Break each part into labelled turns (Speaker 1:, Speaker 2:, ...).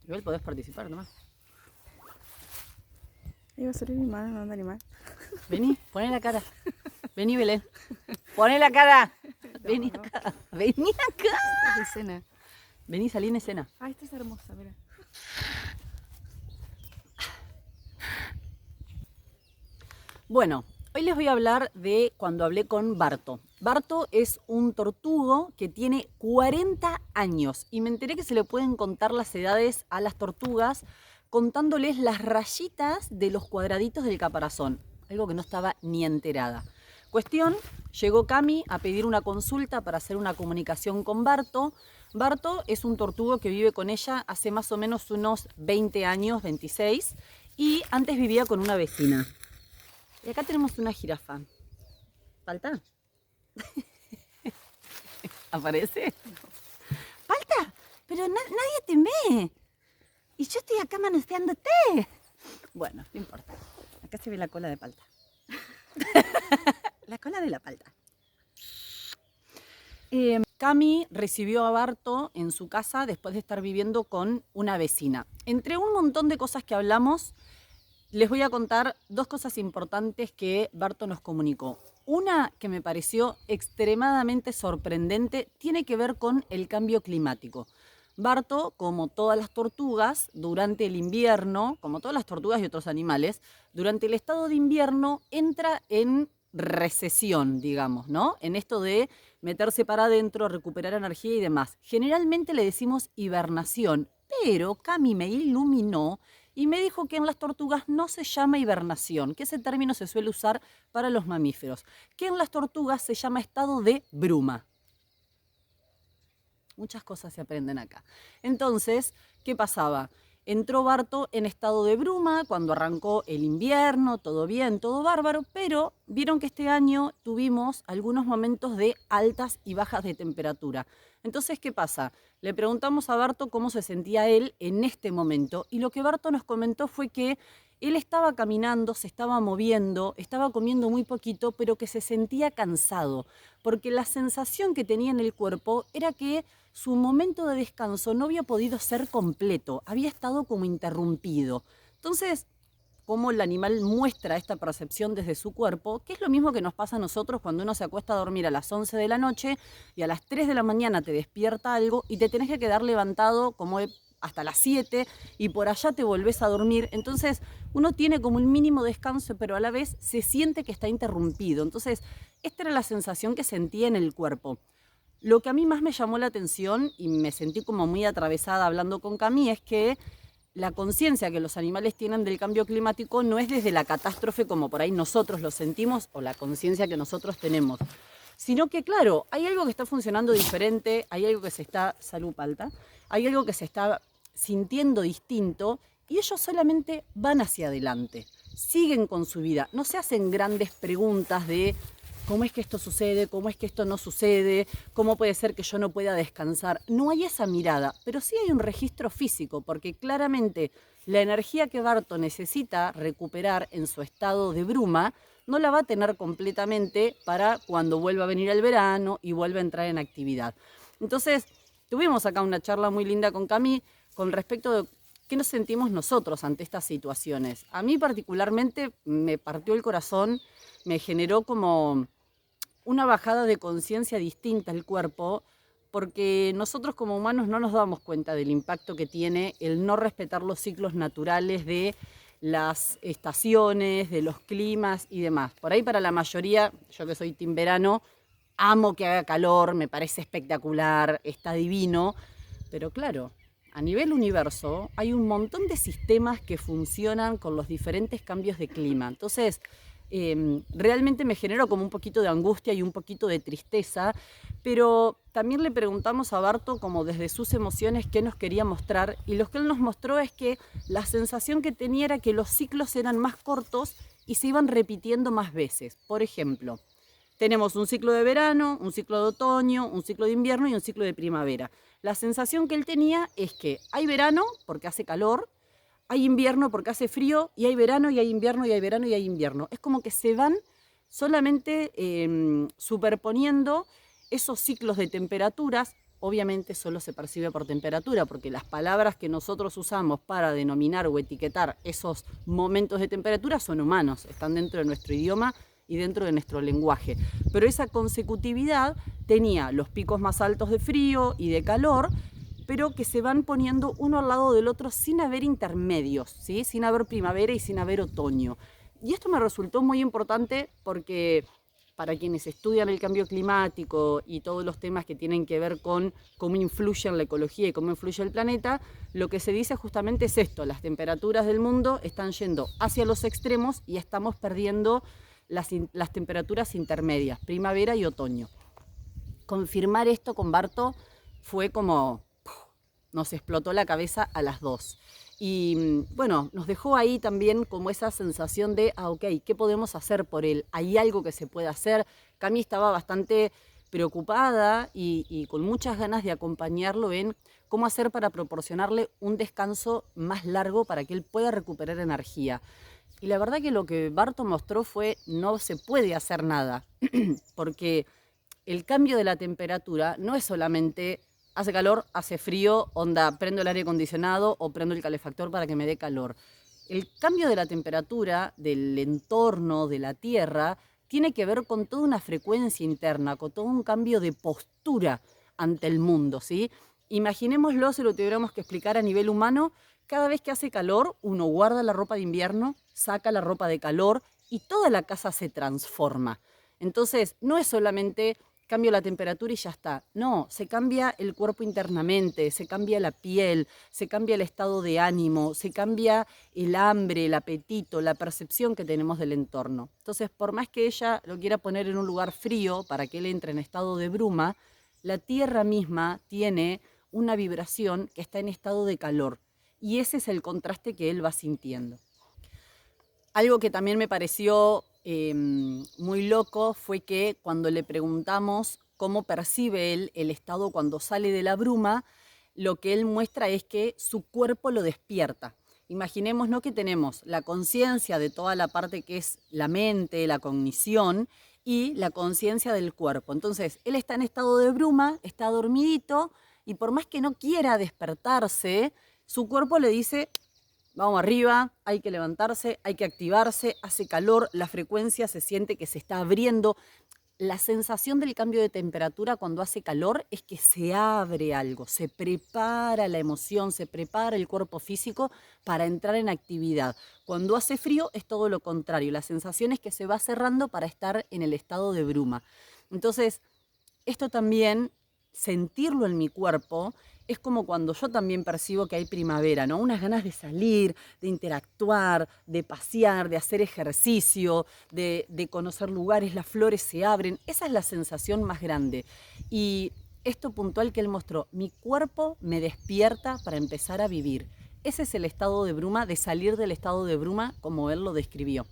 Speaker 1: Igual podés participar nomás.
Speaker 2: Iba a ser animal, no animal.
Speaker 1: Vení, poné la cara. Vení, Belén. Poné la cara. Vení
Speaker 2: No.
Speaker 1: acá. Vení acá.
Speaker 2: Es de escena.
Speaker 1: Vení, salí en escena.
Speaker 2: Ah, esta es hermosa, mira.
Speaker 1: Bueno, hoy les voy a hablar de cuando hablé con Barto. Barto es un tortugo que tiene 40 años y me enteré que se le pueden contar las edades a las tortugas contándoles las rayitas de los cuadraditos del caparazón, algo que no estaba ni enterada. Cuestión, llegó Cami a pedir una consulta para hacer una comunicación con Barto. Barto es un tortugo que vive con ella hace más o menos unos 20 años, 26, y antes vivía con una vecina. Y acá tenemos una jirafa. ¿Falta? ¿Aparece? ¿Falta? Pero nadie te ve. Y yo estoy acá manoseándote. Bueno, no importa. Acá se ve la cola de palta. La cola de la palta. Cami recibió a Barto en su casa después de estar viviendo con una vecina. Entre un montón de cosas que hablamos, les voy a contar dos cosas importantes que Barto nos comunicó. Una que me pareció extremadamente sorprendente tiene que ver con el cambio climático. Barto, como todas las tortugas, durante el invierno, como todas las tortugas y otros animales, durante el estado de invierno entra en recesión, digamos, ¿no? En esto de meterse para adentro, recuperar energía y demás. Generalmente le decimos hibernación, pero Cami me iluminó y me dijo que en las tortugas no se llama hibernación, que ese término se suele usar para los mamíferos, que en las tortugas se llama estado de bruma. Muchas cosas se aprenden acá. Entonces, ¿qué pasaba? Entró Barto en estado de bruma cuando arrancó el invierno, todo bien, todo bárbaro, pero vieron que este año tuvimos algunos momentos de altas y bajas de temperatura. Entonces, ¿qué pasa? Le preguntamos a Barto cómo se sentía él en este momento y lo que Barto nos comentó fue que él estaba caminando, se estaba moviendo, estaba comiendo muy poquito, pero que se sentía cansado, porque la sensación que tenía en el cuerpo era que su momento de descanso no había podido ser completo, había estado como interrumpido. Entonces, cómo el animal muestra esta percepción desde su cuerpo, que es lo mismo que nos pasa a nosotros cuando uno se acuesta a dormir a las 11 de la noche y a las 3 de la mañana te despierta algo y te tenés que quedar levantado como hasta las 7 y por allá te volvés a dormir. Entonces uno tiene como un mínimo descanso, pero a la vez se siente que está interrumpido. Entonces esta era la sensación que sentía en el cuerpo. Lo que a mí más me llamó la atención y me sentí como muy atravesada hablando con Cami es que la conciencia que los animales tienen del cambio climático no es desde la catástrofe como por ahí nosotros lo sentimos o la conciencia que nosotros tenemos, sino que claro, hay algo que está funcionando diferente, hay algo que se está, salud palta, hay algo que se está sintiendo distinto y ellos solamente van hacia adelante, siguen con su vida, no se hacen grandes preguntas de cómo es que esto sucede, cómo es que esto no sucede, cómo puede ser que yo no pueda descansar. No hay esa mirada, pero sí hay un registro físico, porque claramente la energía que Barto necesita recuperar en su estado de bruma no la va a tener completamente para cuando vuelva a venir el verano y vuelva a entrar en actividad. Entonces, tuvimos acá una charla muy linda con Cami con respecto de qué nos sentimos nosotros ante estas situaciones. A mí particularmente me partió el corazón, me generó como una bajada de conciencia distinta al cuerpo, porque nosotros como humanos no nos damos cuenta del impacto que tiene el no respetar los ciclos naturales de las estaciones, de los climas y demás. Por ahí para la mayoría, yo que soy team verano, amo que haga calor, me parece espectacular, está divino, pero claro, a nivel universo hay un montón de sistemas que funcionan con los diferentes cambios de clima. Entonces, realmente me generó como un poquito de angustia y un poquito de tristeza, pero también le preguntamos a Barto como desde sus emociones qué nos quería mostrar y lo que él nos mostró es que la sensación que tenía era que los ciclos eran más cortos y se iban repitiendo más veces. Por ejemplo, tenemos un ciclo de verano, un ciclo de otoño, un ciclo de invierno y un ciclo de primavera. La sensación que él tenía es que hay verano porque hace calor, hay invierno porque hace frío y hay verano y hay invierno y hay verano y hay invierno. Es como que se van solamente superponiendo esos ciclos de temperaturas obviamente solo se percibe por temperatura, porque las palabras que nosotros usamos para denominar o etiquetar esos momentos de temperatura son humanos, están dentro de nuestro idioma y dentro de nuestro lenguaje. Pero esa consecutividad tenía los picos más altos de frío y de calor, pero que se van poniendo uno al lado del otro sin haber intermedios, ¿sí? Sin haber primavera y sin haber otoño. Y esto me resultó muy importante porque para quienes estudian el cambio climático y todos los temas que tienen que ver con cómo influye en la ecología y cómo influye el planeta, lo que se dice justamente es esto: las temperaturas del mundo están yendo hacia los extremos y estamos perdiendo las temperaturas intermedias, primavera y otoño. Confirmar esto con Barto fue como, nos explotó la cabeza a las dos. Y bueno, nos dejó ahí también como esa sensación de, ok, ¿qué podemos hacer por él? ¿Hay algo que se puede hacer? Cami estaba bastante preocupada y con muchas ganas de acompañarlo en cómo hacer para proporcionarle un descanso más largo para que él pueda recuperar energía. Y la verdad que lo que Barto mostró fue, no se puede hacer nada, porque el cambio de la temperatura no es solamente hace calor, hace frío, onda, prendo el aire acondicionado o prendo el calefactor para que me dé calor. El cambio de la temperatura del entorno, de la Tierra, tiene que ver con toda una frecuencia interna, con todo un cambio de postura ante el mundo, ¿sí? Imaginémoslo, si lo tuviéramos que explicar a nivel humano, cada vez que hace calor, uno guarda la ropa de invierno, saca la ropa de calor y toda la casa se transforma. Entonces, no es solamente cambio la temperatura y ya está. No, se cambia el cuerpo internamente, se cambia la piel, se cambia el estado de ánimo, se cambia el hambre, el apetito, la percepción que tenemos del entorno. Entonces, por más que ella lo quiera poner en un lugar frío para que él entre en estado de bruma, la Tierra misma tiene una vibración que está en estado de calor. Y ese es el contraste que él va sintiendo. Algo que también me pareció muy loco fue que cuando le preguntamos cómo percibe él el estado cuando sale de la bruma, lo que él muestra es que su cuerpo lo despierta. Imaginemos, ¿no?, que tenemos la conciencia de toda la parte que es la mente, la cognición y la conciencia del cuerpo. Entonces, él está en estado de bruma, está dormidito y por más que no quiera despertarse, su cuerpo le dice: vamos arriba, hay que levantarse, hay que activarse, hace calor, la frecuencia se siente que se está abriendo. La sensación del cambio de temperatura cuando hace calor es que se abre algo, se prepara la emoción, se prepara el cuerpo físico para entrar en actividad. Cuando hace frío es todo lo contrario, la sensación es que se va cerrando para estar en el estado de bruma. Entonces, esto también, sentirlo en mi cuerpo, es como cuando yo también percibo que hay primavera, ¿no? Unas ganas de salir, de interactuar, de pasear, de hacer ejercicio, de conocer lugares, las flores se abren. Esa es la sensación más grande. Y esto puntual que él mostró, mi cuerpo me despierta para empezar a vivir. Ese es el estado de bruma, de salir del estado de bruma como él lo describió.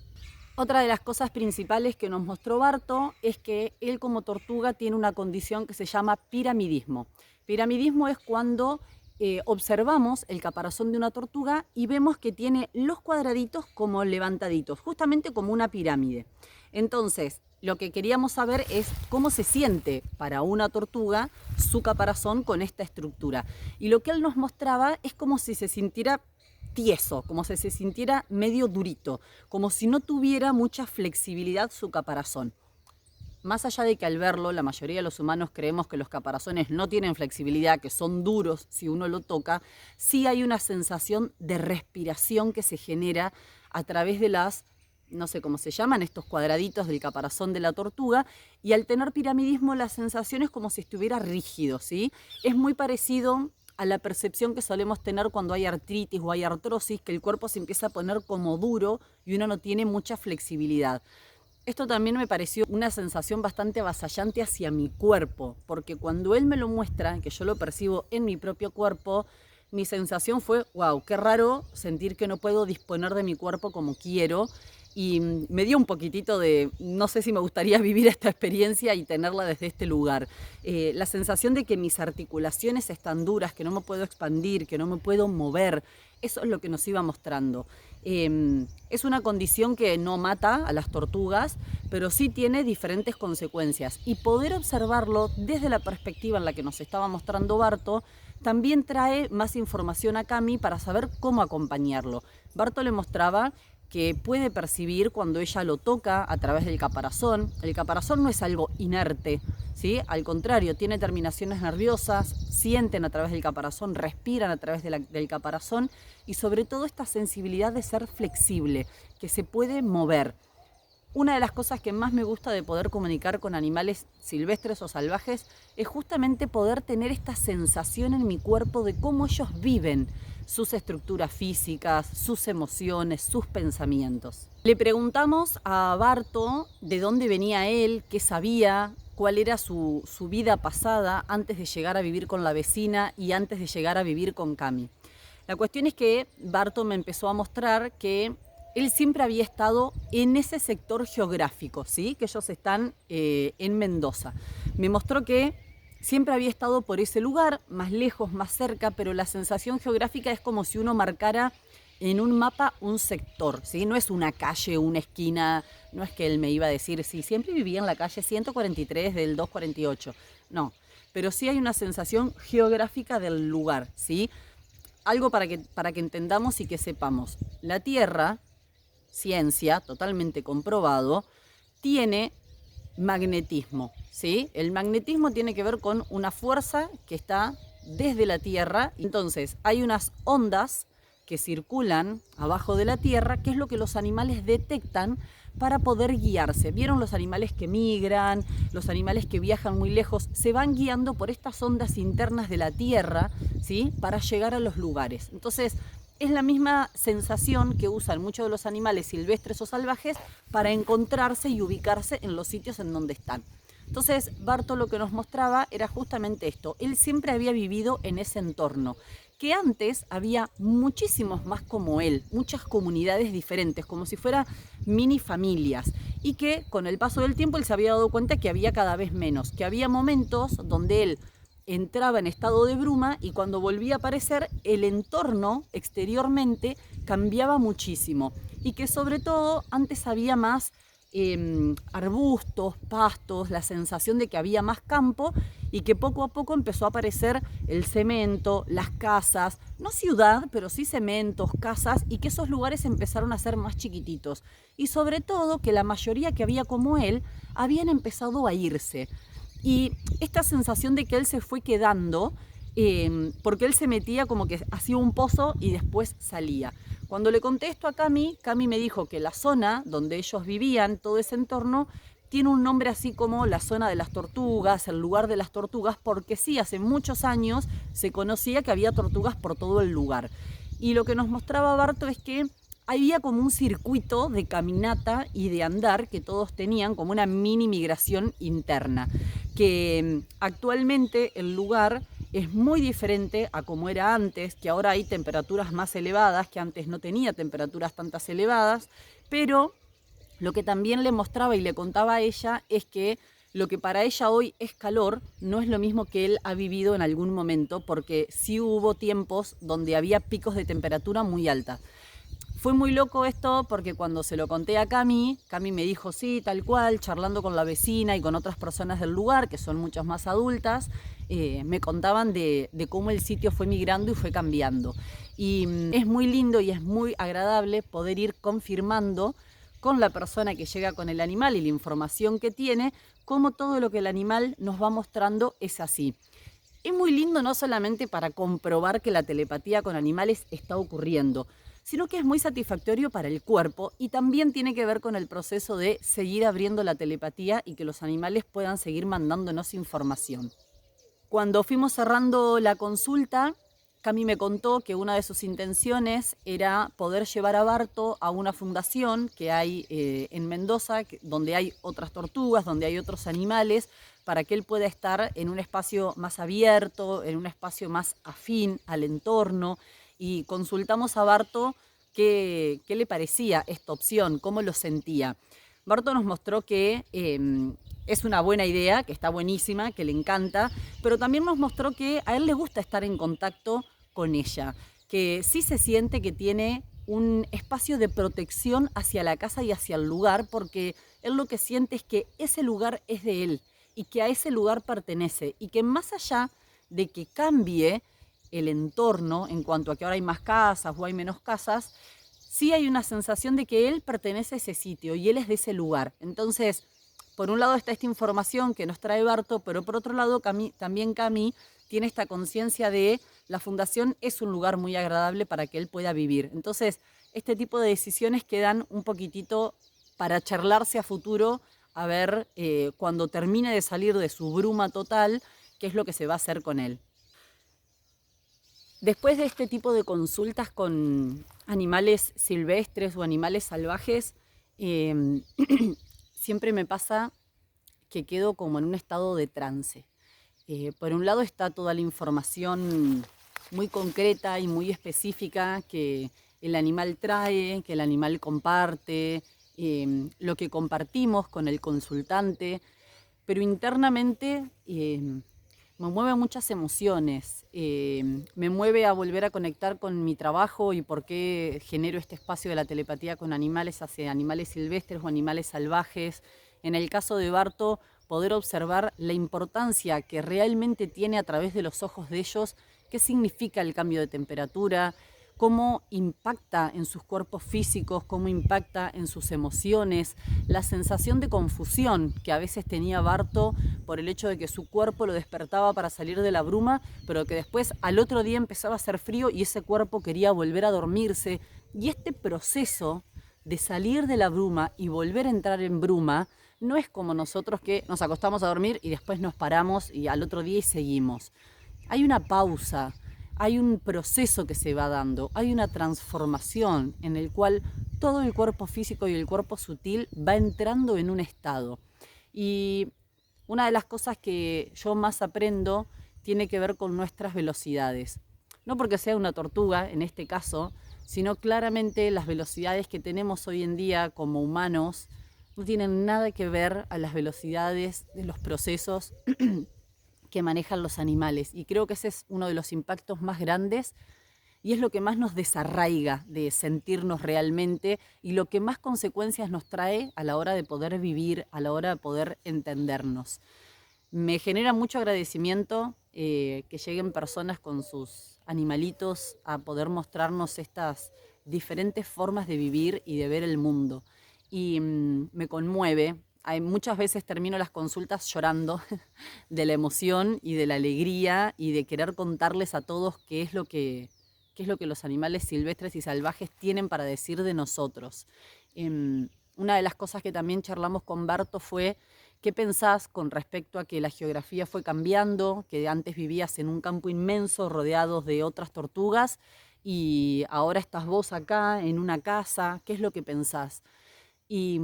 Speaker 1: Otra de las cosas principales que nos mostró Barto es que él como tortuga tiene una condición que se llama piramidismo. Piramidismo es cuando observamos el caparazón de una tortuga y vemos que tiene los cuadraditos como levantaditos, justamente como una pirámide. Entonces, lo que queríamos saber es cómo se siente para una tortuga su caparazón con esta estructura. Y lo que él nos mostraba es como si se sintiera tieso, como si se sintiera medio durito, como si no tuviera mucha flexibilidad su caparazón. Más allá de que al verlo, la mayoría de los humanos creemos que los caparazones no tienen flexibilidad, que son duros si uno lo toca, sí hay una sensación de respiración que se genera a través de las, no sé cómo se llaman, estos cuadraditos del caparazón de la tortuga, y al tener piramidismo la sensación es como si estuviera rígido, ¿sí? Es muy parecido a la percepción que solemos tener cuando hay artritis o hay artrosis, que el cuerpo se empieza a poner como duro y uno no tiene mucha flexibilidad. Esto también me pareció una sensación bastante avasallante hacia mi cuerpo, porque cuando él me lo muestra, que yo lo percibo en mi propio cuerpo, mi sensación fue, wow, qué raro sentir que no puedo disponer de mi cuerpo como quiero, y me dio un poquitito de, no sé si me gustaría vivir esta experiencia y tenerla desde este lugar. La sensación de que mis articulaciones están duras, que no me puedo expandir, que no me puedo mover, eso es lo que nos iba mostrando. Es una condición que no mata a las tortugas, pero sí tiene diferentes consecuencias. Y poder observarlo desde la perspectiva en la que nos estaba mostrando Barto, también trae más información a Cami para saber cómo acompañarlo. Barto le mostraba que puede percibir cuando ella lo toca a través del caparazón. El caparazón no es algo inerte, ¿sí? Al contrario, tiene terminaciones nerviosas, sienten a través del caparazón, respiran a través del caparazón y sobre todo esta sensibilidad de ser flexible, que se puede mover. Una de las cosas que más me gusta de poder comunicar con animales silvestres o salvajes es justamente poder tener esta sensación en mi cuerpo de cómo ellos viven sus estructuras físicas, sus emociones, sus pensamientos. Le preguntamos a Barto de dónde venía él, qué sabía, cuál era su vida pasada antes de llegar a vivir con la vecina y antes de llegar a vivir con Cami. La cuestión es que Barto me empezó a mostrar que él siempre había estado en ese sector geográfico, ¿sí? Que ellos están en Mendoza. Me mostró que siempre había estado por ese lugar, más lejos, más cerca, pero la sensación geográfica es como si uno marcara en un mapa un sector, ¿sí? No es una calle, una esquina, no es que él me iba a decir, sí, siempre vivía en la calle 143 del 248, no, pero sí hay una sensación geográfica del lugar, ¿sí? Algo para que entendamos y que sepamos. La Tierra, ciencia, totalmente comprobado, tiene magnetismo, ¿sí? El magnetismo tiene que ver con una fuerza que está desde la Tierra. Entonces, hay unas ondas que circulan abajo de la Tierra, que es lo que los animales detectan para poder guiarse. ¿Vieron los animales que migran, los animales que viajan muy lejos? Se van guiando por estas ondas internas de la Tierra, ¿sí? Para llegar a los lugares. Entonces, es la misma sensación que usan muchos de los animales silvestres o salvajes para encontrarse y ubicarse en los sitios en donde están. Entonces, Barto lo que nos mostraba era justamente esto. Él siempre había vivido en ese entorno, que antes había muchísimos más como él, muchas comunidades diferentes, como si fueran mini familias, y que con el paso del tiempo él se había dado cuenta que había cada vez menos, que había momentos donde él entraba en estado de bruma y cuando volvía a aparecer el entorno exteriormente cambiaba muchísimo y que sobre todo antes había más arbustos, pastos, la sensación de que había más campo y que poco a poco empezó a aparecer el cemento, las casas, no ciudad, pero sí cementos, casas, y que esos lugares empezaron a ser más chiquititos. Y sobre todo que la mayoría que había como él habían empezado a irse. Y esta sensación de que él se fue quedando, porque él se metía como que hacía un pozo y después salía. Cuando le conté esto a Cami, Cami me dijo que la zona donde ellos vivían, todo ese entorno, tiene un nombre así como la zona de las tortugas, el lugar de las tortugas, porque sí, hace muchos años se conocía que había tortugas por todo el lugar. Y lo que nos mostraba Barto es que había como un circuito de caminata y de andar que todos tenían como una mini migración interna, que actualmente el lugar es muy diferente a como era antes, que ahora hay temperaturas más elevadas, que antes no tenía temperaturas tantas elevadas, pero lo que también le mostraba y le contaba a ella es que lo que para ella hoy es calor no es lo mismo que él ha vivido en algún momento, porque sí hubo tiempos donde había picos de temperatura muy altas. Fue muy loco esto porque cuando se lo conté a Cami, Cami me dijo sí, tal cual, charlando con la vecina y con otras personas del lugar, que son muchas más adultas, me contaban de cómo el sitio fue migrando y fue cambiando. Y es muy lindo y es muy agradable poder ir confirmando con la persona que llega con el animal y la información que tiene, cómo todo lo que el animal nos va mostrando es así. Es muy lindo no solamente para comprobar que la telepatía con animales está ocurriendo, sino que es muy satisfactorio para el cuerpo y también tiene que ver con el proceso de seguir abriendo la telepatía y que los animales puedan seguir mandándonos información. Cuando fuimos cerrando la consulta, Cami me contó que una de sus intenciones era poder llevar a Barto a una fundación que hay en Mendoza, donde hay otras tortugas, donde hay otros animales, para que él pueda estar en un espacio más abierto, en un espacio más afín al entorno. Y consultamos a Barto qué le parecía esta opción, cómo lo sentía. Barto nos mostró que es una buena idea, que está buenísima, que le encanta, pero también nos mostró que a él le gusta estar en contacto con ella, que sí se siente que tiene un espacio de protección hacia la casa y hacia el lugar, porque él lo que siente es que ese lugar es de él y que a ese lugar pertenece y que más allá de que cambie el entorno en cuanto a que ahora hay más casas o hay menos casas, sí hay una sensación de que él pertenece a ese sitio y él es de ese lugar. Entonces, por un lado está esta información que nos trae Barto, pero por otro lado también Cami tiene esta conciencia de la fundación es un lugar muy agradable para que él pueda vivir. Entonces, este tipo de decisiones quedan un poquitito para charlarse a futuro, a ver cuando termine de salir de su bruma total, qué es lo que se va a hacer con él. Después de este tipo de consultas con animales silvestres o animales salvajes, siempre me pasa que quedo como en un estado de trance. Por un lado está toda la información muy concreta y muy específica que el animal trae, que el animal comparte, lo que compartimos con el consultante, pero internamente me mueve muchas emociones, me mueve a volver a conectar con mi trabajo y por qué genero este espacio de la telepatía con animales hacia animales silvestres o animales salvajes. En el caso de Barto, poder observar la importancia que realmente tiene a través de los ojos de ellos, qué significa el cambio de temperatura, cómo impacta en sus cuerpos físicos, cómo impacta en sus emociones, la sensación de confusión que a veces tenía Barto por el hecho de que su cuerpo lo despertaba para salir de la bruma, pero que después al otro día empezaba a hacer frío y ese cuerpo quería volver a dormirse. Y este proceso de salir de la bruma y volver a entrar en bruma no es como nosotros que nos acostamos a dormir y después nos paramos y al otro día y seguimos. Hay una pausa, hay un proceso que se va dando, hay una transformación en el cual todo el cuerpo físico y el cuerpo sutil va entrando en un estado. Y una de las cosas que yo más aprendo tiene que ver con nuestras velocidades. No porque sea una tortuga en este caso, sino claramente las velocidades que tenemos hoy en día como humanos no tienen nada que ver a las velocidades de los procesos que manejan los animales. Y creo que ese es uno de los impactos más grandes y es lo que más nos desarraiga de sentirnos realmente y lo que más consecuencias nos trae a la hora de poder vivir, a la hora de poder entendernos. Me genera mucho agradecimiento que lleguen personas con sus animalitos a poder mostrarnos estas diferentes formas de vivir y de ver el mundo. Y me conmueve. Muchas veces termino las consultas llorando de la emoción y de la alegría y de querer contarles a todos qué es lo que los animales silvestres y salvajes tienen para decir de nosotros. Una de las cosas que también charlamos con Barto fue qué pensás con respecto a que la geografía fue cambiando, que antes vivías en un campo inmenso rodeados de otras tortugas y ahora estás vos acá en una casa, ¿qué es lo que pensás? Y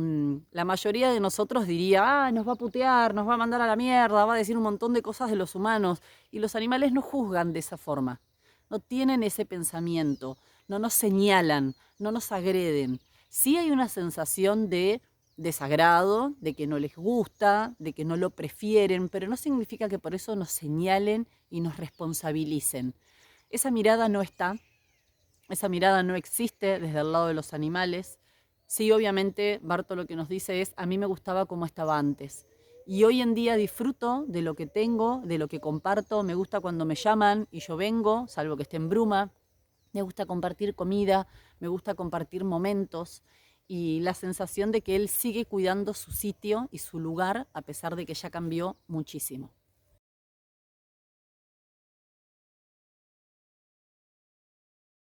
Speaker 1: la mayoría de nosotros diría, nos va a putear, nos va a mandar a la mierda, va a decir un montón de cosas de los humanos. Y los animales no juzgan de esa forma, no tienen ese pensamiento, no nos señalan, no nos agreden. Sí hay una sensación de desagrado, de que no les gusta, de que no lo prefieren, pero no significa que por eso nos señalen y nos responsabilicen. Esa mirada no está, esa mirada no existe desde el lado de los animales. Sí, obviamente, Barto lo que nos dice es, a mí me gustaba como estaba antes. Y hoy en día disfruto de lo que tengo, de lo que comparto. Me gusta cuando me llaman y yo vengo, salvo que esté en bruma. Me gusta compartir comida, me gusta compartir momentos. Y la sensación de que él sigue cuidando su sitio y su lugar, a pesar de que ya cambió muchísimo.